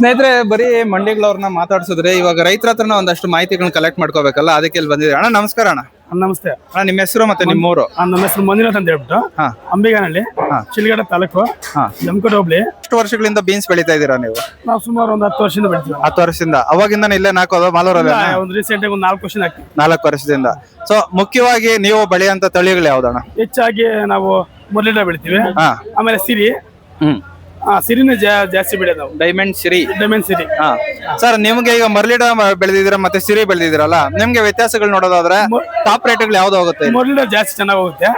ಸ್ನೇಹಿತರೆ, ಬರೀ ಮಂಡಿಗಳವ್ರನ್ನ ಮಾತಾಡ್ಸಿದ್ರೆ ಇವಾಗ ರೈತರ ಹತ್ರನ ಒಂದಷ್ಟು ಮಾಹಿತಿಗಳನ್ನ ಕಲೆಕ್ಟ್ ಮಾಡ್ಕೋಬೇಕಲ್ಲ, ಅದಕ್ಕೆ ಇಲ್ಲಿ ಬಂದಿದೆ. ಅಣ್ಣ ನಮಸ್ಕಾರ. ಅಣ್ಣ ನಮಸ್ತೆ ಅಣ್ಣ, ನಿಮ್ಮ ಹೆಸರು ಮತ್ತೆ ನಿಮ್ಮೂರು? ನಮ್ಮ ಹೆಸರು ಮಂಜುನಾಥ್ ಅಂತ ಹೇಳ್ಬಿಟ್ಟು ಅಂಬಿಗಾನಹಳ್ಳಿ, ಶಿಲ್ಗಡ ತಾಲೂಕು, ಜಮಖಂಡಿ ಹೋಬಳಿ. ಎಷ್ಟು ವರ್ಷಗಳಿಂದ ಬೀನ್ಸ್ ಬೆಳೀತಾ ಇದ್ದೀರಾ ನೀವು? ನಾವು ಸುಮಾರು ಒಂದು 10 ವರ್ಷದಿಂದ ಬೆಳಿತೀವಿ. 10 ವರ್ಷದಿಂದ? ಅವಾಗಿಂದ ಇಲ್ಲೇ ಹಾಕೋದು ಮಾಲೂರಲ್ಲಿ? ಒಂದು ರೀಸೆಂಟ್ ಆಗಿ ಒಂದು 4 ವರ್ಷ ಹಾಕ್ತೀವಿ. 4 ವರ್ಷದಿಂದ. ಸೊ ಮುಖ್ಯವಾಗಿ ನೀವು ಬೆಳೆಯಂತ ತಳಿಗಳು ಯಾವ್ದಣ್ಣ? ಹೆಚ್ಚಾಗಿ ನಾವು ಮುರಳಿನ ಬೆಳಿತೀವಿ, ಆಮೇಲೆ ಸಿರಿ. ಸಿರಿನ ಜಾಸ್ತಿ ಬೆಳೆಯೋದು ನಾವು. ಡೈಮಂಡ್ ಸಿರಿ. ಸರ್, ನಿಮ್ಗೆ ಈಗ ಮರ್ಲಿಡ ಬೆಳೆದಿದ್ದೀರಾ ಮತ್ತೆ ಸಿರಿ ಬೆಳೆದಿದ್ದೀರಲ್ಲ, ನಿಮ್ಗೆ ವ್ಯತ್ಯಾಸಗಳು ನೋಡೋದಾದ್ರೆ ಟಾಪ್ ರೇಟ್ಗಳು ಯಾವ್ದು ಹೋಗುತ್ತೆ? ಮುರಳಿನ ಜಾಸ್ತಿ ಚೆನ್ನಾಗಿ ಹೋಗುತ್ತೆ,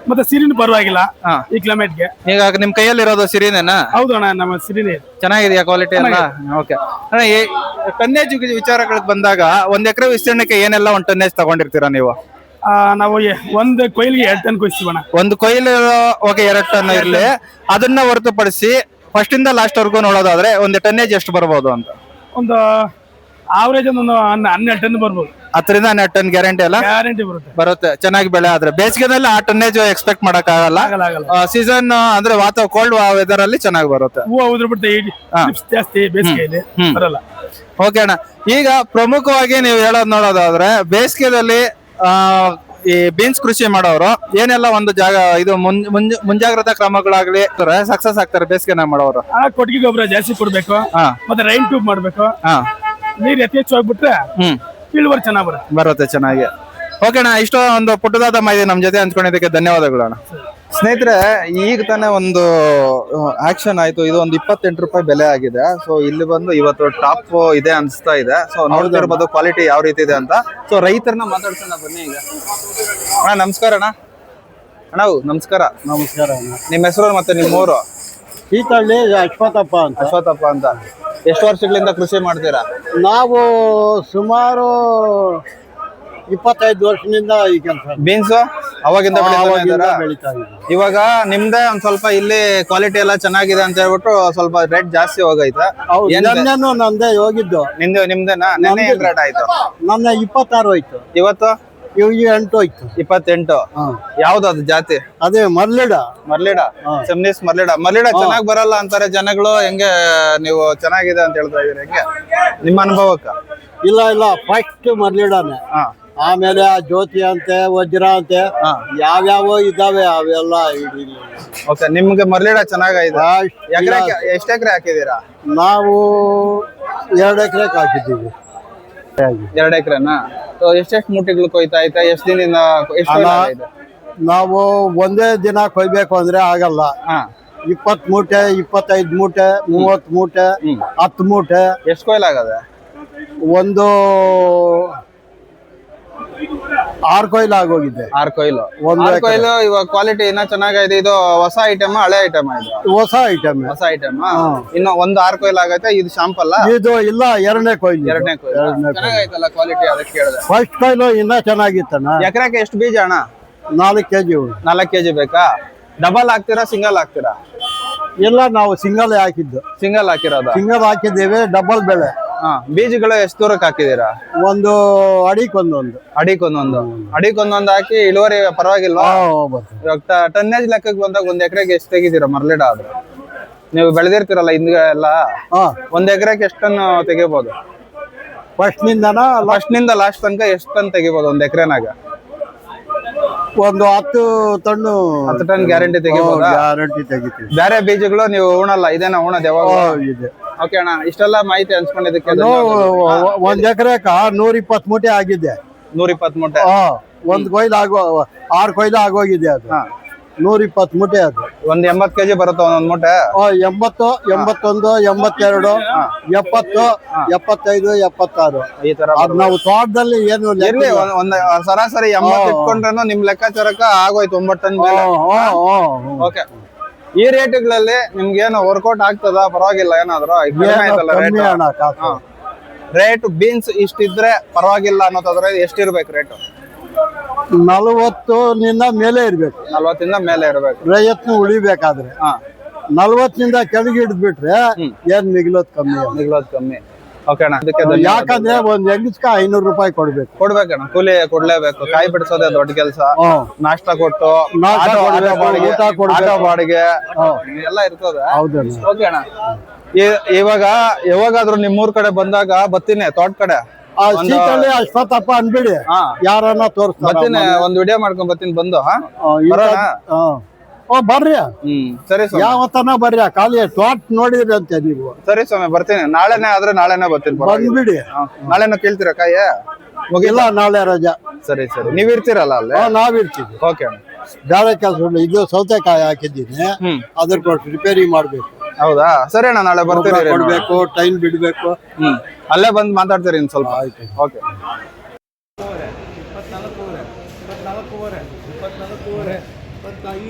ಮತ್ತೆ ಸಿರಿನ ಪರವಾಗಿಲ್ಲ ಈ ಕ್ಲೈಮೇಟ್ಗೆ. ಈಗ ನಿಮ್ ಕೈಯಲ್ಲಿ ಇರೋದು ಸಿರಿನೇನಾ? ಹೌದು ಅಣ್ಣ, ನಮ್ಮ ಸಿರಿನೇ ಚೆನ್ನಾಗಿದೆಯಾ ಕ್ವಾಲಿಟಿ ಎಲ್ಲ? ಓಕೆ. ಟನ್ನೇಜ್ ವಿಚಾರಗಳಿಗೆ ಬಂದಾಗ ಒಂದ್ ಎಕರೆ ವಿಸ್ತೀರ್ಣಕ್ಕೆ ಏನೆಲ್ಲ ಒಂದು ಟನ್ನೇಜ್ ತಗೊಂಡಿರ್ತೀರಾ ನೀವು? ನಾವು ಒಂದು ಕೊಯ್ಲಿಗೆ 2 ಟನ್ ಕೊಯ್ತೀವಣ್ಣ. ಒಂದು ಕೊಯ್ಲು ಓಕೆ, 2 ಟನ್ ಇರ್ಲಿ. ಅದನ್ನ ಹೊರತುಪಡಿಸಿ ಫಸ್ಟ್ ಇಂದ ಲಾಸ್ಟ್ ವರ್ಗು ನೋಡೋದಾದ್ರೆ ಒಂದು ಟನ್ನೇಜ್ ಎಷ್ಟು ಬರ್ಬೋದು ಅಂತ? ಒಂದು ಆವರೇಜ್ ಒಂದು 12 ಟನ್ ಬರ್ಬೋದು. 10ರಿಂದ 12 ಟನ್ ಗ್ಯಾರಂಟಿ ಅಲ್ಲ? ಗ್ಯಾರಂಟಿ ಬರುತ್ತೆ ಚೆನ್ನಾಗಿ ಬೆಳೆ ಆದ್ರೆ. ಬೇಸಿಗೆನಲ್ಲಿ ಆ ಟನ್ನೇಜ್ ಎಕ್ಸ್ಪೆಕ್ಟ್ ಮಾಡಕ್ ಆಗಲ್ಲ. ಸೀಸನ್ ಅಂದ್ರೆ ಕೋಲ್ಡ್ ವೆದರ್ ಅಲ್ಲಿ ಚೆನ್ನಾಗಿ ಬರುತ್ತೆ. ಹೂವು ಉದ್ರಬಿಟ್ಟು ಜಾಸ್ತಿ ಬೇಸಿಗೆಯಲ್ಲಿ ಬರಲ್ಲ. ಓಕೆ ಅಣ್ಣ, ಈಗ ಪ್ರಮುಖವಾಗಿ ನೀವು ಹೇಳೋದ್ ನೋಡೋದಾದ್ರೆ ಬೇಸಿಗೆದಲ್ಲಿ ಈ ಬೀನ್ಸ್ ಕೃಷಿ ಮಾಡೋರು ಏನೆಲ್ಲ ಒಂದು ಇದು ಮುಂಜಾಗ್ರತಾ ಕ್ರಮಗಳಾಗ್ಲಿ ಸಕ್ಸಸ್ ಆಗ್ತಾರೆ ಬೇಸಿಗೆನ ಮಾಡೋರು? ಕೊಟ್ಟಿಗೆ ಗೊಬ್ಬರ ಜಾಸ್ತಿ ಕೊಡ್ಬೇಕು, ಮತ್ತೆ ರೈನ್ ಟ್ಯೂಬ್ ಮಾಡ್ಬೇಕು, ನೀರ್ ಯಥೇಚ್ಛ ಹೋಗ್ಬಿಟ್ರೆ ಇಳುವರಿ ಚೆನ್ನಾಗಿ ಬರುತ್ತೆ ಚೆನ್ನಾಗಿ. ಓಕೆ ಅಣ್ಣ, ಇಷ್ಟೋ ಒಂದು ಪುಟ್ಟದಾದ ಮಾಹಿತಿ ನಮ್ ಜೊತೆ ಹಂಚ್ಕೊಂಡಿದ್ದಕ್ಕೆ ಧನ್ಯವಾದಗಳು ಅಣ್ಣ. ಸ್ನೇಹಿತರೆ, ಈಗ ತಾನೇ ಒಂದು ಆಕ್ಷನ್ ಆಯ್ತು. ಇದು ಒಂದು 28 ರೂಪಾಯಿ ಬೆಲೆ ಆಗಿದೆ. ಸೊ ಇಲ್ಲಿ ಬಂದು ಇವತ್ತು ಟಾಪ್ ಇದೆ ಅನ್ಸ್ತಾ ಇದೆ. ಸೊ ನೋಡ್ತಿರ್ಬೋದು ಕ್ವಾಲಿಟಿ ಯಾವ ರೀತಿ ಇದೆ ಅಂತ. ಸೊ ರೈತರನ್ನ ಮಾತಾಡ್ಸೋಣ ಬನ್ನಿ ಈಗ. ಅಣ್ಣ ನಮಸ್ಕಾರ. ಅಣ್ಣ ನಮಸ್ಕಾರ. ನಮಸ್ಕಾರ ಅಣ್ಣ. ನಿಮ್ಮ ಹೆಸರು ಮತ್ತೆ ನಿಮ್ಮೂರು? ತೀರ್ಥಹಳ್ಳಿ ಅಶ್ವಥಪ್ಪ ಅಂತ. ಅಶ್ವಥಪ್ಪ ಅಂತ. ಎಷ್ಟು ವರ್ಷಗಳಿಂದ ಕೃಷಿ ಮಾಡ್ತೀರಾ? ನಾವು ಸುಮಾರು 25 ವರ್ಷದಿಂದ ಈ ಕೆಲಸ. ಬೀನ್ಸ್ ಅವಾಗಿಂದ ಬೆಳೀತಾ ಇದ್ದೀವಿ. ಇವಾಗ ನಿಮ್ದೇ ಒಂದ್ ಸ್ವಲ್ಪ ಇಲ್ಲಿ ಕ್ವಾಲಿಟಿ ಎಲ್ಲ ಚೆನ್ನಾಗಿದೆ ಅಂತ ಹೇಳ್ಬಿಟ್ಟು ಸ್ವಲ್ಪ ರೇಟ್ ಜಾಸ್ತಿ ಹೋಗೈತೆ. ನಂದೇ ಹೋಗಿದ್ದು. ನಿಮ್ದೇನಾ? ನೆನ್ನೆ ಏನ್ ರೇಟ್ ಆಯ್ತು? ನನ್ನ 26 ಹೋಯ್ತು. ಇವತ್ತು 8 ಹೋಯ್ತು. 28. ಯಾವ್ದು ಅದು ಜಾತಿ? ಅದೇ ಮರ್ಲಿಡ. ಸೆಮ್ನಿಸ್ ಮರ್ಲಿಡ ಚೆನ್ನಾಗ್ ಬರಲ್ಲ ಅಂತಾರೆ ಜನಗಳು. ಹೆಂಗೆ ನೀವು ಚೆನ್ನಾಗಿದೆ ಅಂತ ಹೇಳ್ತಾ ಇದೀರಿ, ಹೆಂಗೆ ನಿಮ್ಮ ಅನುಭವಕ್ಕ? ಇಲ್ಲ, ಫಸ್ಟ್ ಮರ್ಲಿಡಾನೆ. ಆಮೇಲೆ ಜ್ಯೋತಿ ಅಂತೆ, ವಜ್ರ ಅಂತೆ, ಯಾವ್ಯಾವ ಇದಾವೆ ಅವೆಲ್ಲ. ಓಕೆ, ನಿಮ್ಗೆ ಮರ್ಲಿಡ ಚೆನ್ನಾಗಿದೆ. ಎಷ್ಟು ಎಕರೆ ಹಾಕಿದೀರಾ? ನಾವು 2 ಎಕರೆ ಹಾಕಿದ್ದೀವಿ. 2 ಎಕರೆನಾ? ಎಷ್ಟೆಷ್ಟು ಮೂಟೆಗಳು ಕೊಯ್ತಾ ಐತೆ? ಎಷ್ಟು ದಿನದಿಂದ? ನಾವು ಒಂದೇ ದಿನ ಕೊಯ್ಬೇಕು ಅಂದ್ರೆ ಆಗಲ್ಲ. 20 ಮೂಟೆ, 25 ಮೂಟೆ, 30 ಮೂಟೆ, 10 ಮೂಟೆ. ಎಷ್ಟು ಕೊಯ್ಲಾಗದೆ? ಒಂದು 6 ಕೊಯ್ಲು ಆಗೋಗಿದೆ. 6 ಕೊಯ್ಲು. ಇವಾಗ ಕ್ವಾಲಿಟಿ ಇನ್ನ ಚೆನ್ನಾಗಿದೆ. ಇದು ಹೊಸ ಐಟಮ್ ಹಳೆ ಐಟಮ್? ಇದು ಹೊಸ ಐಟಮ್. ಇನ್ನು ಒಂದು 6 ಕೊಯ್ಲು ಆಗೈತೆ. ಇದು ಶಾಂಪಲ್? ಇದು ಇಲ್ಲ, 2ನೇ ಕೊಯ್ಲು. ಚೆನ್ನಾಗೈತಲ್ಲ ಕ್ವಾಲಿಟಿ, ಅದಕ್ಕೆ ಕೇಳಿದೆ. ಫಸ್ಟ್ ಕೊಯ್ಲು ಇನ್ನ ಚೆನ್ನಾಗಿತ್ತಣ್ಣ. ಎಕರೆಗೆ ಎಷ್ಟು ಬೀಜ ಅಣ್ಣ? 4 ಕೆಜಿ. 4 ಕೆಜಿ ಬೇಕಾ? ಡಬಲ್ ಹಾಕ್ತೀರಾ ಸಿಂಗಲ್ ಹಾಕ್ತೀರಾ? ಇಲ್ಲ, ನಾವು ಸಿಂಗಲ್ ಹಾಕಿದ್ದು. ಸಿಂಗಲ್ ಹಾಕಿರೋದು? ಸಿಂಗಲ್ ಹಾಕಿದ್ದೇವೆ. ಡಬಲ್ ಬೆಳೆ. ಬೀಜಗಳು ಎಷ್ಟು ದೂರಕ್ಕೆ ಹಾಕಿದೀರಾ? ಒಂದು ಅಡಿಕೊಂದೊಂದು ಹಾಕಿ. ಇಳುವರಿ ಪರವಾಗಿಲ್ವಾ? ಇವಾಗ ಟನ್ನೇಜ್ ಲೆಕ್ಕಕ್ಕೆ ಬಂದಾಗ ಒಂದ್ ಎಕರೆಗೆ ಎಷ್ಟು ತೆಗಿತೀರಾ ಮರ್ಲಿಡ ಆದ್ರೆ? ನೀವು ಬೆಳೆದಿರ್ತೀರಲ್ಲ ಹಿಂದೆ ಎಲ್ಲ, ಒಂದ್ ಎಕರೆಗೆ ಎಷ್ಟು ಟನ್ ತೆಗಿಬಹುದು? ಫಸ್ಟ್ ನಿಂದ ಲಾಸ್ಟ್ ತನಕ ಎಷ್ಟು ಟನ್ ತೆಗಿಬಹುದು ಒಂದ್ ಎಕರೆನಾಗ? ಒಂದು 10 ಟನ್. 10 ಟನ್ ಗ್ಯಾರಂಟಿ ತೆಗಿಬಹುದು? ಗ್ಯಾರಂಟಿ ತೆಗಿತೀವಿ. ಬೇರೆ ಬೀಜಗಳು ನೀವು ಉಣಲ್ಲ? ಇದೇನ ಉಣೋದು ಯಾವಾಗ? ಓಕೆ ಅಣ್ಣ, ಇಷ್ಟೆಲ್ಲ ಮಾಹಿತಿ ಹಂಚ್ಕೊಂಡಿದ್ದಕ್ಕೆ. ಒಂದ್ ಎಕರೆಕ 120 ಮೂಟೆ ಆಗಿದೆ. 120 ಮೂಟೆ? ಒಂದ್ ಕೊಯ್ಲು 6 ಕೊಯ್ಲು ಆಗೋಗಿದೆ. ಅದು 120 ಮೂಟೆ. ಅದು ಒಂದ್ 80 ಕೆಜಿ ಬರುತ್ತೆ ಒಂದೊಂದ್ ಮೂಟೆ? 80, 81, 82, 70, 75, 76 ಈ ತರ. ಅದ್ ನಾವು ತೋಟದಲ್ಲಿ ಏನು ಇರ್ಲಿ, ಒಂದ್ ಸರಾಸರಿ 80 ಇಟ್ಕೊಂಡ್ರೇನು ನಿಮ್ ಲೆಕ್ಕಾಚಾರಕ್ಕ ಆಗೋಯ್ತು 9 ಟನ್ ಮೇಲೆ. ಓಕೆ, ಈ ರೇಟ್ಗಳಲ್ಲಿ ನಿಮ್ಗೆ ಏನು ವರ್ಕೌಟ್ ಆಗ್ತದ? ಪರವಾಗಿಲ್ಲ ಏನಾದ್ರು? ರೇಟ್ ಬೀನ್ಸ್ ಇಷ್ಟಿದ್ರೆ ಪರವಾಗಿಲ್ಲ ಅನ್ನೋದಾದ್ರೆ ಎಷ್ಟಿರ್ಬೇಕು ರೇಟ್? 40 ಮೇಲೆ ಇರ್ಬೇಕು. 40 ಮೇಲೆ ಇರ್ಬೇಕು. ಪ್ರಯತ್ನ ಉಳಿಬೇಕಾದ್ರೆ 40 ಕೆಳಗೆ ಹಿಡಿದ್ಬಿಟ್ರೆ ಏನ್ ಮಿಗಿಲೋದ್ ಕಮ್ಮಿ. ಓಕೆ ಅಣ್ಣ, ಯಾಕಂದ್ರೆ ಒಂದ್ ಹೆಂಗಸ್ಕ 500 ರೂಪಾಯಿ ಕೊಡ್ಬೇಕಣ್ಣ. ಕೂಲಿ ಕೊಡ್ಲೇಬೇಕು. ಕಾಯಿ ಬಿಡಿಸೋದೇ ದೊಡ್ಡ ಕೆಲಸ. ನಾಷ್ಟ ಕೊಟ್ಟು ಆಟೋ ಬಾಡಿಗೆ ಎಲ್ಲ ಇರ್ತದೆ. ಓಕೆ ಅಣ್ಣ. ಇವಾಗ ಯಾವಾಗಾದ್ರೂ ನಿಮ್ಮೂರ್ ಕಡೆ ಬಂದಾಗ ಬತ್ತೀನಿ ತೋಟ ಕಡೆ ಆ ಸೀಟಲ್ಲಿ ಅಶ್ವತ್ಥಪ್ಪ ಅನ್ಬಿಡಿ, ಹಾ ಯಾರನ್ನ ತೋರಿಸ್ತಾರೆ. ಬತ್ತೀನಿ, ಒಂದ್ ವಿಡಿಯೋ ಮಾಡ್ಕೊಂಡ್ ಬತ್ತೀನಿ ಬಂದು. ಬರ್ರಿ, ಸರಿ ಸ್ವಾಮಿ, ಯಾವತ್ತನ ಬರ್ರಿ, ಖಾಲಿ ತೋಟ ನೋಡಿದ್ರಿ ಅಂತೆ ನೀವು. ಸರಿ ಸ್ವಾಮಿ ಬರ್ತೀನಿ. ನಾಳೆನೆ ಆದ್ರೆ ನಾಳೆನೆ ಬರ್ತೀನಿ. ಬಂದ್ಬಿಡಿ. ನಾಳೆನ ಕೇಳ್ತೀರಾ ಕಾಯಿ? ಇಲ್ಲ, ನಾಳೆ ರಜಾ. ಸರಿ ಸರಿ, ನೀವ್ ಇರ್ತೀರಲ್ಲ ಅಲ್ಲೇ? ನಾವಿರ್ತೀವಿ. ಓಕೆ, ಬೇರೆ ಕೆಲಸ ಇಲ್ಲ. ಇದು ಸೌತೆಕಾಯಿ ಹಾಕಿದ್ದೀನಿ, ಅದ್ರ ಕೊಟ್ಟು ರಿಪೇರಿ ಮಾಡ್ಬೇಕು. ಹೌದಾ? ಸರಿ ಅಣ್ಣ, ನಾಳೆ ಬರ್ತೀರಿ. ಕೊಡ್ಬೇಕು, ಟೈಮ್ ಬಿಡ್ಬೇಕು. ಅಲ್ಲೇ ಬಂದು ಮಾತಾಡ್ತೀರಿ ಇನ್ ಸ್ವಲ್ಪ. ಆಯ್ತು. ಓಕೆ. 25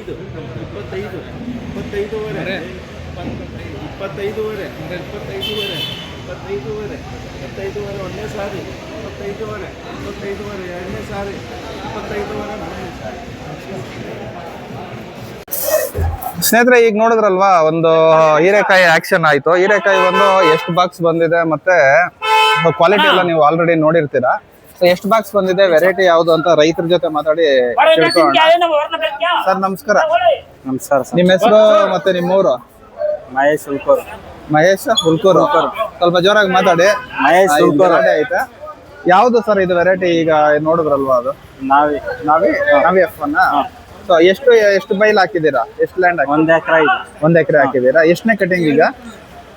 ಸ್ನೇಹಿತರೆ, ಈಗ ನೋಡಿದ್ರಲ್ವಾ ಒಂದು ಹೀರೆಕಾಯಿ ಆಕ್ಷನ್ ಆಯ್ತು. ಹೀರೆಕಾಯಿ ಒಂದು ಎಷ್ಟು ಬಾಕ್ಸ್ ಬಂದಿದೆ ಮತ್ತೆ ಕ್ವಾಲಿಟಿ ಎಲ್ಲ ನೀವು ಆಲ್ರೆಡಿ ನೋಡಿರ್ತೀರಾ. ಸೊ ಎಷ್ಟು ಬಾಕ್ಸ್ ಬಂದಿದೆ, ವೆರೈಟಿ ಯಾವ್ದು ಅಂತ ರೈತರ ಜೊತೆ ಮಾತಾಡಿ ತಿಳ್ಕೊಳ್ಳೋಣ. ಸರ್ ನಮಸ್ಕಾರ. ನಮಸ್ಕಾರ ಸರ್. ನಿಮ್ಮ ಹೆಸರು ಮತ್ತೆ ನಿಮ್ಮೂರು? ಮಹೇಶ್ ಹುಲ್ಕೂರು. ಮಹೇಶ್ ಹುಲ್ಕೂರು. ಸ್ವಲ್ಪ ಜೋರಾಗಿ ಮಾತಾಡಿ. ಮಹೇಶ್ ಹುಲ್ಕೂರು. ಆಯ್ತಾ? ಯಾವ್ದು ಸರ್ ಇದು ವೆರೈಟಿ? ಈಗ ನೋಡಿದ್ರಲ್ವಾ ಅದು ನಾವಿ F1. ಸೊ ಎಷ್ಟು ಬೈಲ್ ಹಾಕಿದ್ದೀರಾ? ಎಷ್ಟು ಲ್ಯಾಂಡ್? 1 ಎಕರೆ ಇದೆ. 1 ಎಕರೆ ಹಾಕಿದ್ದೀರಾ. ಎಷ್ಟನೇ ಕಟಿಂಗ್ ಈಗ?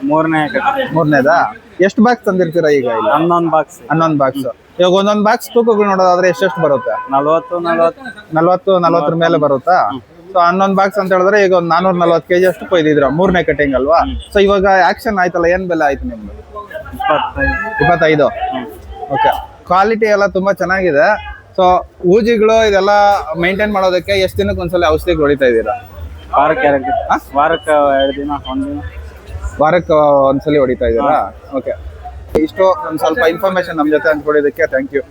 3ನೇ ಎಕರೆ. 3ನೇದಾ? ಎಷ್ಟು ಬಾಕ್ಸ್ ತಂದಿರ್ತೀರಾ ಈಗ? ಇಲ್ಲಿ 11 ಬಾಕ್ಸ್. 11 ಬಾಕ್ಸ್. ಇವಾಗ ಒಂದೊಂದು ಬಾಕ್ಸ್ ತೂಕಗಳು ನೋಡೋದಾದ್ರೆ ಎಷ್ಟು ಬರುತ್ತೆ? 40 ಮೇಲೆ ಬರುತ್ತಾ? ಸೊ 11 ಬಾಕ್ಸ್ ಅಂತ ಹೇಳಿದ್ರೆ ಈಗ ಒಂದು 440 kg ಅಷ್ಟು ಕೊಯ್ದಿದ್ರ 3ನೇ ಕಟಿಂಗ್ ಅಲ್ವಾ? ಸೊ ಇವಾಗ ಆಕ್ಷನ್ ಆಯ್ತಲ್ಲ, ಏನ್ ಬೆಲೆ ಆಯ್ತು ನಿಮ್ದು? 25. ಓಕೆ. ಕ್ವಾಲಿಟಿ ಎಲ್ಲ ತುಂಬಾ ಚೆನ್ನಾಗಿದೆ. ಸೊ ಊಜಿಗಳು ಇದೆಲ್ಲ ಮೇಂಟೈನ್ ಮಾಡೋದಕ್ಕೆ ಎಷ್ಟು ದಿನಕ್ಕೆ ಒಂದ್ಸಲ ಔಷಧಿ ಹೊಡಿತಾ ಇದ್ದೀರಾ? ವಾರಕ್ಕೆ 2 ದಿನ, 1 ದಿನ. ವಾರಕ್ಕೆ ಒಂದ್ಸಲಿ ಹೊಡಿತಾ ಇದ್ದೀರಾ? ಓಕೆ. ಇಷ್ಟು ಒಂದು ಸ್ವಲ್ಪ ಇನ್ಫಾರ್ಮೇಶನ್ ನಮ್ಮ ಜೊತೆ ಹಂಚ್ಕೊಡೋದಕ್ಕೆ ಥ್ಯಾಂಕ್ ಯು.